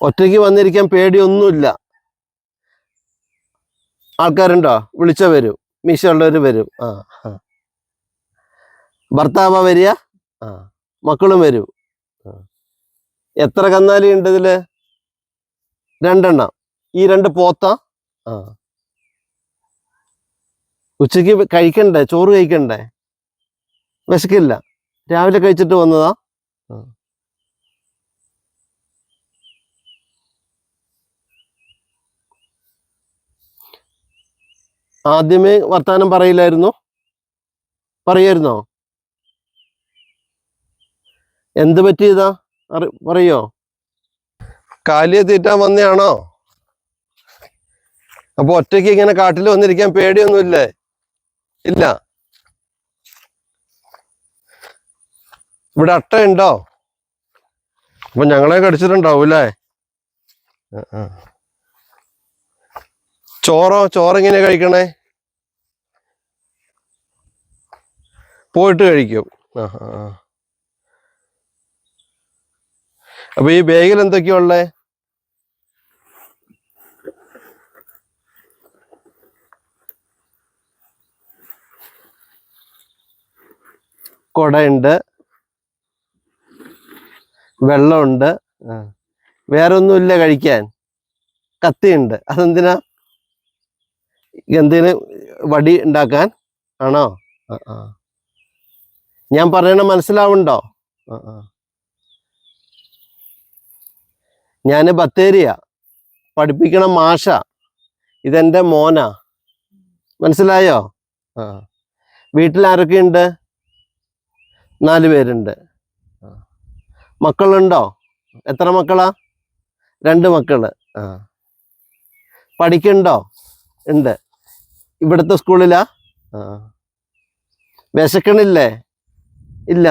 ഒറ്റയ്ക്ക് വന്നിരിക്കാൻ പേടിയൊന്നുമില്ല. ആൾക്കാരുണ്ടോ? വിളിച്ച വരും, മീശയുള്ളവർ വരും. ഭർത്താവാ വരിക? മക്കളും വരും. എത്ര കന്നാലി ഉണ്ട് ഇതില്? 2 എണ്ണം. ഈ 2 പോത്ത. ഉച്ചക്ക് കഴിക്കണ്ടേ? ചോറ് കഴിക്കണ്ടേ? വിശക്കില്ല. രാവിലെ കഴിച്ചിട്ട് വന്നതാ. ആദ്യമേ വർത്താനം പറയില്ലായിരുന്നോ? പറയായിരുന്നോ? എന്ത് പറ്റിയതാ പറയോ? കാലിയെ തീറ്റാൻ വന്നയാണോ? അപ്പൊ ഒറ്റയ്ക്ക് ഇങ്ങനെ കാട്ടിൽ വന്നിരിക്കാൻ പേടിയൊന്നുമില്ലേ? ഇല്ല. ഇവിടെ അട്ടയുണ്ടോ? അപ്പൊ ഞങ്ങളെ കടിച്ചിട്ടുണ്ടാവും അല്ലേ? ചോറെങ്ങനെ കഴിക്കണേ? പോയിട്ട് കഴിക്കും. അപ്പൊ ഈ ബാഗിൽ എന്തൊക്കെയാ ഉള്ളേ? കൊടയുണ്ട്, വെള്ളമുണ്ട്. വേറെ ഒന്നുമില്ല കഴിക്കാൻ. കത്തിയുണ്ട്. അതെന്തിനാ? എന്തിന്? വടി ഉണ്ടാക്കാൻ ആണോ? ഞാൻ പറയണ മനസ്സിലാവുണ്ടോ? ഞാന് ബത്തേരിയ പഠിപ്പിക്കണ മാഷ. ഇതെന്റെ മോനാ. മനസ്സിലായോ? വീട്ടിൽ ആരൊക്കെയുണ്ട്? 4 പേരുണ്ട്. മക്കളുണ്ടോ? എത്ര മക്കളാ? 2 മക്കള്. പഠിക്കണ്ടോ? ഉണ്ട്. ഇവിടുത്തെ സ്കൂളിലാ? വിശക്കണില്ലേ? ഇല്ല.